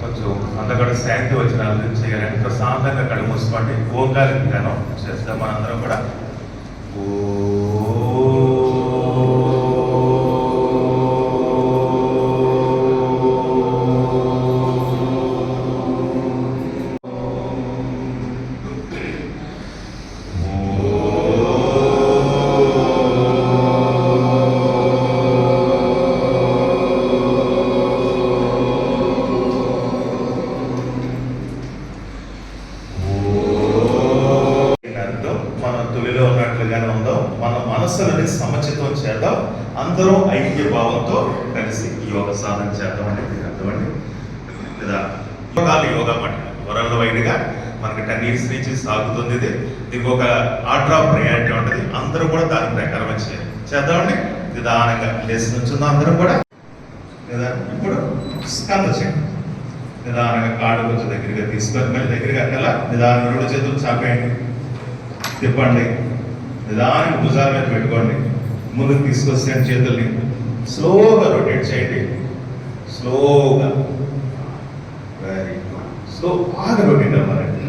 కొంచెం అంతకడ శాంతి వచ్చిన చేయాలని ప్రశాంతంగా కళ్ళు మూసుకోండి. ఓంకార ధ్యానం చేస్తాం మనందరం కూడా. మన మనసులని సమచితం చేద్దాం, అందరం ఐక్య భావంతో కలిసి యోగ సాధన చేద్దామండి. అర్థమండి లేదా? యోగా మాట వరల్డ్ వైడ్గా మనకి 10 years నుంచి సాగుతుంది. దీనికి ఒక ఆర్డర్ ఆఫ్ ప్రయారిటీ ఉంటుంది. అందరూ కూడా దాని ప్రకారం చేద్దామండి. నిదానంగా లేచి నుంచుందాం అందరం కూడా. లేదా ఇప్పుడు స్కంద చేయండి. నిదానంగా కాళ్ళు కొంచెం దగ్గరగా తీసుకొని మళ్ళీ దగ్గరగా అలా నిదానంగా 2 చేతులు చాపేయండి, తిప్పండి. నిదానంగా భుజాల మీద పెట్టుకోండి. ముందుకు తీసుకొస్తే చేతుల్ని స్లోగా రొటేట్ చేయండి. స్లోగా, వెరీ గుడ్. స్లో బాగా రొటేట్ అవ్వాలండి.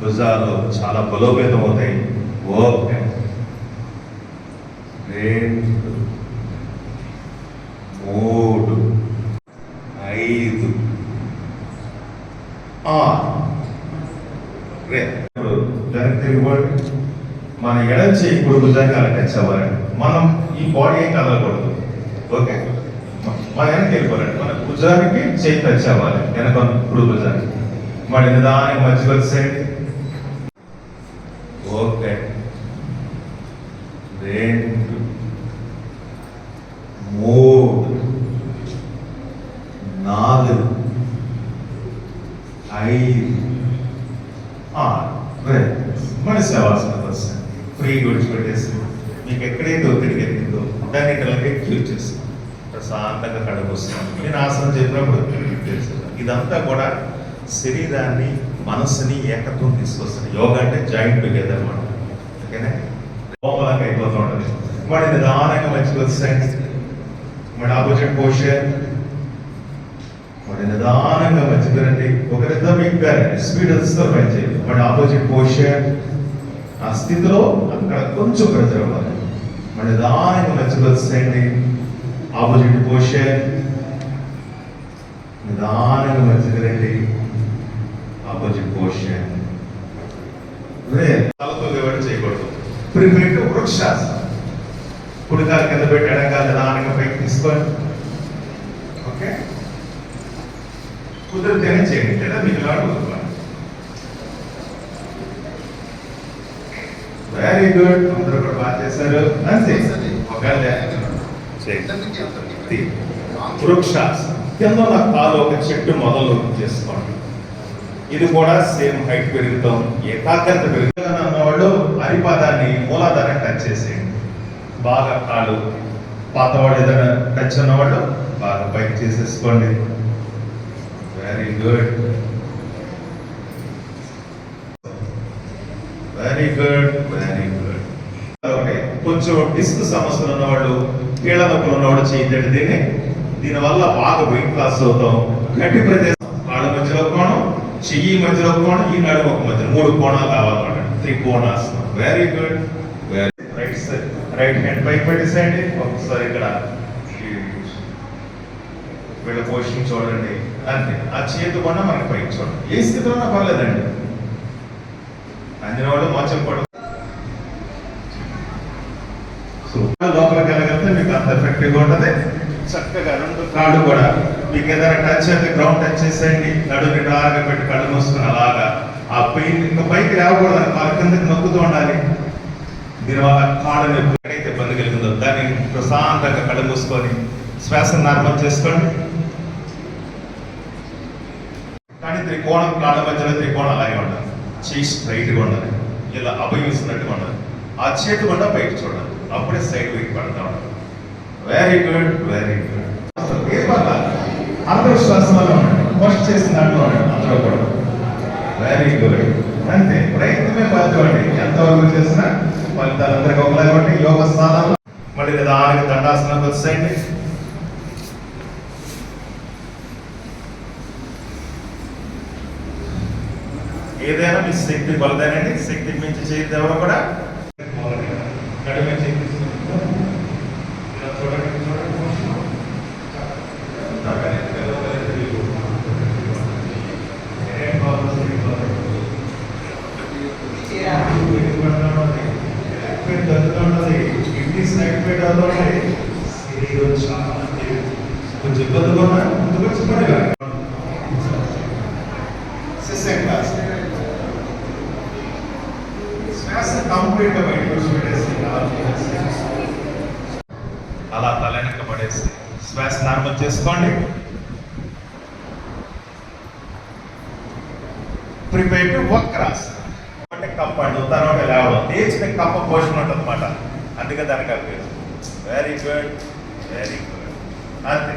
భుజాలు చాలా బలోపేతం అవుతాయి. ఓకే, 2 3 5 6 దానికి తిరిగిపోండి. మన ఎడం చేయి కుడి భుజానికి అలా టచ్ అవ్వాలండి. మనం ఈ బాడీ ఏం కదలకూడదు. ఓకే, మన వెనక్కి వెళ్ళిపోవాలండి. మన భుజానికి చేయి టచ్ అవ్వాలి, వెనక కుడి భుజానికి. మన నిదానికి మధ్యలో వచ్చేయండి. ఓకే, 2 3 4 5 మన శవాసన ఫ్రీ విడిచిపెట్టేసి మీకు ఎక్కడైతే ఒత్తిడి కలిగిందో దాన్ని ఇక్కడికి క్యూర్ చేస్తాం. ప్రశాంతంగా కడుపుస్తాం. నేను ఆసనం చెప్పినప్పుడు ఇదంతా కూడా శరీరాన్ని మనస్సుని ఏకత్వం తీసుకొస్తుంది. యోగా అంటే జాయింట్ టుగెదర్ అనమాట. ఓకేనా? లోపలంగా అయిపోతూ ఉంటుంది. మరి నిదానంగా మంచిగా వస్తాయండి. మరి ఆపోజిట్ పోస్చర్. మరి నిదానంగా మంచిగా రండి. ఒక రిథమిక్ గా స్పీడ్ వస్తూ పనిచేయండి. మరి ఆపోజిట్ పోస్చర్. ఆ స్థితిలో అక్కడ కొంచెం ప్రెజర్ అవ్వాలి. మరి నిదానంగా మంచిగా వస్తాయండి. Opposite posture. నిదానంగా మంచిగా రండి. Opposite posture. తలతో ఎవరు చేయకూడదు. ప్రిపేర్ వృక్షాసనం. కుడికాలు కింద పెట్టి ఎడకాలు నిదానంగా పైకి తీసుకోండి. ఓకే, కుదిరితేనే చేయండి, లేదా మీకు కుదురుకోండి. వెరీ గుడ్, అందరూ కూడా బాగా చేశారు. వృక్షాసనం. కింద ఉన్న కాలు ఒక చెట్టు మొదలు చేసుకోండి. ఇది కూడా సేమ్ హైట్ పెరుగుతాం, ఏకాగ్రత పెరుగుతుంది అన్నవాళ్ళు అరిపాదాన్ని మూలాధారాన్ని టచ్ చేసేయండి. బాగా కాలు పాతవాడు ఏదైనా టచ్ ఉన్నవాళ్ళు బాగా పైకి చేసేసుకోండి. Very good, very good, very good. కొంచెం డిస్క్ సమస్యలు ఉన్నవాళ్ళు, కీళ్ళ నొప్పులు ఉన్నవాడు చేయండి. దీనివల్ల బాగా వెయిట్ లాస్ అవుతాం. గట్టి ప్రదేశం కాళ్ళ మధ్యలో కోణం, చెయ్యి మధ్యలో కోణం, ఈ నడుము ఒక మధ్య 3 కోణాలు కావాలన్నమాట. త్రికోణాసనం. Very good. Right side, right hand పైకి పెట్టేసేయండి. ఒకసారి ఇక్కడ వీళ్ళ పొజిషన్ చూడండి. అంతే, ఆ చేతి కూడా మనకి పైకి చూడండి. ఏ స్థితిలో ఉన్నా పర్లేదండి. అందిన వాళ్ళు మోచం పడు. లోపలికి వెళ్ళగలిగితే మీకు అంత ఎఫెక్టివ్గా ఉంటుంది. చక్కగా 2 కాళ్ళు కూడా మీకు ఏదైనా టచ్ అయితే గ్రౌండ్ టచ్ చేసేయండి. నడుని రాగా పెట్టి కళ్ళు మూసుకుని అలాగా ఆ పెయిన్ ఇంకా పైకి రాకూడదు. వాళ్ళ కిందకి నొక్కుతూ ఉండాలి. దీనివల్ల కాళ్ళని ఎప్పుడైతే ఇబ్బంది కలిగిందో దాన్ని ప్రశాంతంగా కళ్ళు మూసుకొని శ్వాస నార్మల్ చేసుకోండి. కానీ త్రికోణం కాళ్ళ మధ్యలో త్రికోణం అలాగే ఉండాలి. చేయి స్ట్రైట్గా ఉండాలి, ఇలా అభయిస్తున్నట్టుగా ఉండాలి. ఆ చేతి కూడా పైకి చూడాలి. అప్పుడే సైడ్ వెయిట్ పడతా ఉండాలి. Very good, very good. అందరూ శ్వాసంలో ఫస్ట్ చేసిన దాంట్లో అందరూ కూడా వెరీ గుడ్. అంతే, ప్రయత్నమే ఫలితం అండి. ఎంతవరకు చేసినా ఫలితాలు అందరికీ ఒకలాగా ఉంటాయి. యోగ స్థానాల్లో నిలబడి నిదానంగా దండాసనానికి వచ్చేయండి. ఏదైనా మీ శక్తి కొలదేనండి, శక్తికి మించి చేయదు ఎవరు కూడా. కొంచెం ఇబ్బందిగా ఉన్నా ముందుగా చెప్పండి. శ్వాస కంప్లీట్ గా బయటకు పెట్టేసి అలా తలెనక పడేసి శ్వాస నార్మల్ చేసుకోండి. ప్రిపేర్ టు వక్రాసన అంటే కప్పండి, తర్వాత లేవడం నేర్చిన కప్ప పోషణ ఉంటుంది అన్నమాట. అందుకే దానికి అవి వెరీ గుడ్, వెరీ గుడ్. అంతే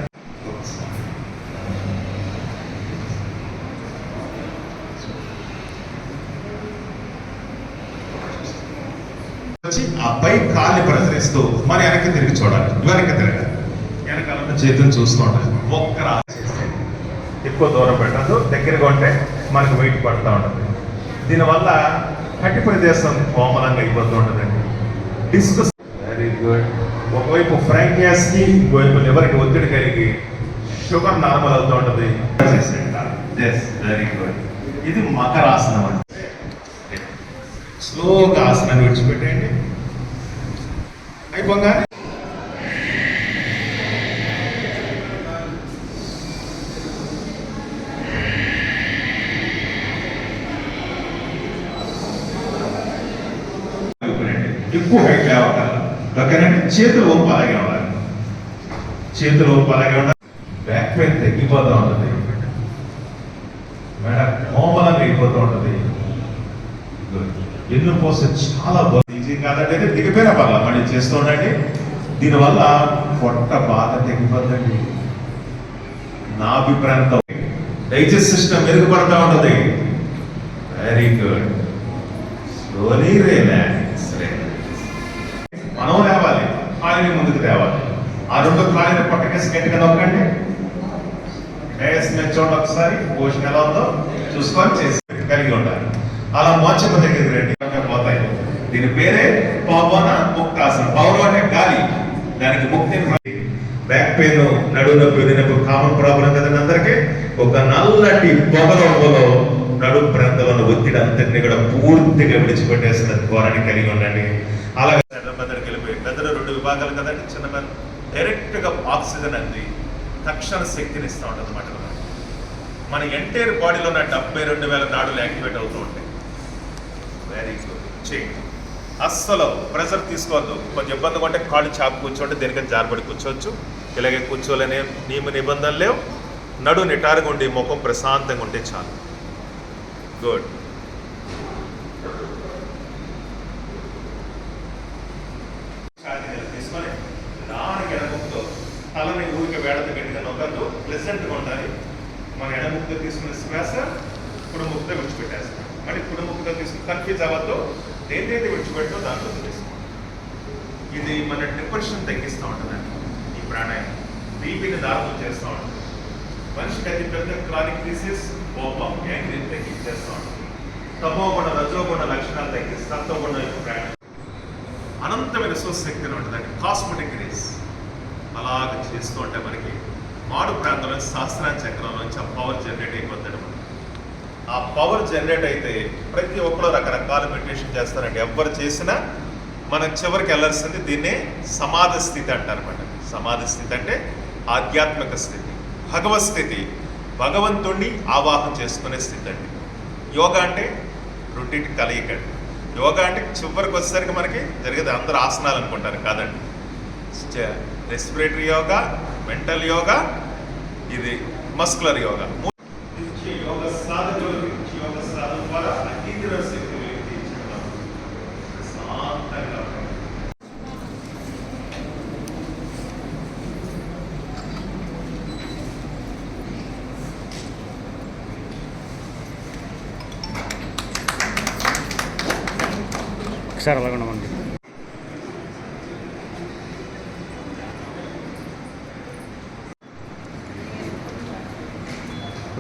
వచ్చి ఆ పై కాళ్ళని ప్రసరిస్తూ మరి వెనక్కి తిరిగి చూడాలి. వెనక్కి తిరగాలి, వెనకాల చేతిని చూస్తూ ఉండాలి. ఒక్క ఎక్కువ దూరం పెట్టదు, దగ్గరగా ఉంటే మనకు వెయిట్ పడుతూ ఉంటుంది. దీనివల్ల కట్టి ప్రదేశం కోమలంగా అయిపోతూ ఉంటుందండి. డిస్క్ వెరీ గుడ్. ఒకవైపు ఫ్రాంకియాస్ కి, ఇంకోవైపు లివర్కి ఒత్తిడి కలిగి షుగర్ నార్మల్ అవుతూ ఉంటుంది. Very good. ఇది మకరాసనం అంటే స్లోగా ఆసనాన్ని విడిచిపెట్టేయండి. అయిపోగానే ఎక్కువ హైట్ లేవాలి. ఓకేనండి. చేతులు వంపు అలాగే ఉండాలి, చేతులు వంపు అలాగే ఉండాలి. బ్యాక్ పెయిన్ తగ్గిపోతూ ఉంటుంది మేడం, కోమలంగా అయిపోతూ ఉంటుంది. ఎన్ను పోస్తే చాలా ఈజీ కాదండి, అయితే దిగిపోయినా పర్లా మళ్ళీ చేస్తూ ఉండండి. దీనివల్ల పొట్ట బాగా తగ్గిపోతుంది. నాభి ప్రాంతం డైజెస్ట్ సిస్టమ్ మెరుగుపడతా ఉంటుంది. Very good. Slowly relax. మనం లేవాలి, కాలిని ముందుకు తేవాలి. ఆ రెండు కాలిని పట్టకేసి గట్టిగా నొక్కండి. చూడండి ఒకసారి పోషణ ఎలా ఉందో చూసుకొని చేసి కలిగి ఉండాలి. అలా మోచక దగ్గరికి రండి, పోతాయి. దీని పేరే పవన ముక్తాసనం. పవనం అంటే గాలి, దానికి ముక్తి. బ్యాక్ పెయిన్, నడువు నొప్పి, నొప్పి కామన్ ప్రాబ్లం కదండి అందరికీ. ఒక నల్లటి పొగలో నడుము ప్రాంతంలో ఒత్తిడి అంతటిని కూడా పూర్తిగా విడిచిపెట్టేసిన ధోరణి కలిగి ఉండండి. అలాగే మెదడుకి వెళ్ళిపోయి మెదడు రెండు విభాగాలు కదండి. చిన్న మెదడు డైరెక్ట్ గా ఆక్సిజన్ అంది తక్షణ శక్తిని ఇస్తూ ఉంటుంది అన్నమాట. మన ఎంటైర్ బాడీలో ఉన్న 72,000 నాడులు యాక్టివేట్ అవుతూ ఉంటాయి. Very good. చేయండి. అస్సలు ప్రెషర్ తీసుకోవద్దు. కొంచెం ఇబ్బందిగా ఉంటే కాళ్ళు చాపు కూర్చోండి, దేనికని జారబడి కూర్చోవచ్చు. ఇలాగే కూర్చోలేని నియమ నిబంధనలు లేవు. నడు నిటారుగా ఉండి ముఖం ప్రశాంతంగా ఉంటే చాలు. గుడ్. తీసుకొని దానికి ఎడముక్తో తలని ఊరికి వేడత గట్టిగా నొక్కద్దు, ప్లెజెంట్గా ఉండాలి. మన ఎడముక్తో తీసుకునే శ్వాస కుడిముక్తో విడిచిపెట్టేస్తాం. మళ్ళీ కుడిముక్తో తీసుకుని కన్ఫ్యూజ్ అవ్వద్దు. దేనిదైతే విడిచిపెట్టో దాంట్లో తీసుకో. ఇది మన డిప్రెషన్ తగ్గిస్తూ ఉంటుందండి. ఈ ప్రాణాయామం బీపీని దారులు చేస్తూ ఉంటుంది. మనిషికి అతి పెద్ద క్రానిక్ డిసీజ్ కోపం, యాంగ్రీని తగ్గించేస్తూ ఉంటుంది. తమోగుణ రజోగుణ లక్షణాలు తగ్గిస్తుంది. సత్వగుణ ప్రాణాయామం అనంతమైన శక్తిని ఉంటుందండి. కాస్మెటిక్ రేస్ అలాగ చేస్తూ ఉంటే మనకి మాడు ప్రాంతంలో సహస్రాల చక్రం నుంచి ఆ పవర్ జనరేట్ అయిపోతాడు. ఆ పవర్ జనరేట్ అయితే ప్రతి ఒక్కరు రకరకాల మెడిటేషన్ చేస్తారండి. ఎవరు చేసినా మనం చివరికి వెళ్ళాల్సింది దీన్నే సమాధి స్థితి అంటారన్నమాట. సమాధి స్థితి అంటే ఆధ్యాత్మిక స్థితి, భగవత్ స్థితి, భగవంతుణ్ణి ఆవాహన చేసుకునే స్థితి అండి. యోగా అంటే రెండింటి కలయికండి. యోగా అంటే చివరికి వచ్చేసరికి మనకి జరిగేది అందరూ ఆసనాలు అనుకుంటారు కాదండి. రెస్పిరేటరీ యోగా, మెంటల్ యోగా, ఇది మస్కులర్ యోగా. యోగ సాధకులు యోగ సాధన ద్వారా అతీంద్రియ శక్తిని తీర్చడం శాంతంగా. ఒకసారి అలాగ ఉండమండి.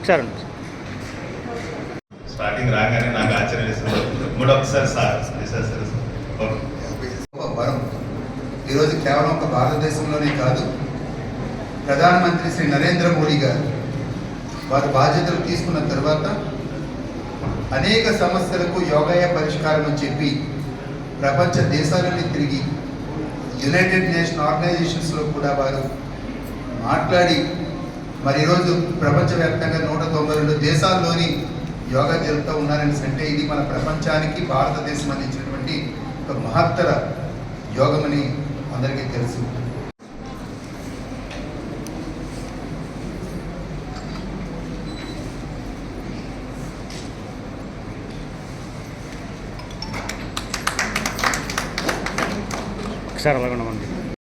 ఒకసారి స్టార్టింగ్ రాగానే నాకు ఆశ్చర్యం వేస్తుంది. మూడొకసారి సార్ ఓకే. ఒక వరం ఈరోజు కేవలం ఒక భారతదేశంలోనే కాదు, ప్రధానమంత్రి శ్రీ నరేంద్ర మోడీ గారు వారు బాధ్యతలు తీసుకున్న తర్వాత అనేక సమస్యలకు యోగాయ పరిష్కారం అని చెప్పి ప్రపంచ దేశాలని తిరిగి యునైటెడ్ నేషన్ ఆర్గనైజేషన్స్లో కూడా వారు మాట్లాడి మరి ఈరోజు ప్రపంచవ్యాప్తంగా 192 దేశాల్లోని యోగా జరుపుతూ ఉన్నారని అంటే ఇది మన ప్రపంచానికి భారతదేశం అందించినటువంటి ఒక మహత్తర యోగమని అందరికీ తెలుసు. ఒకసారి అలాగే ఉండమండి.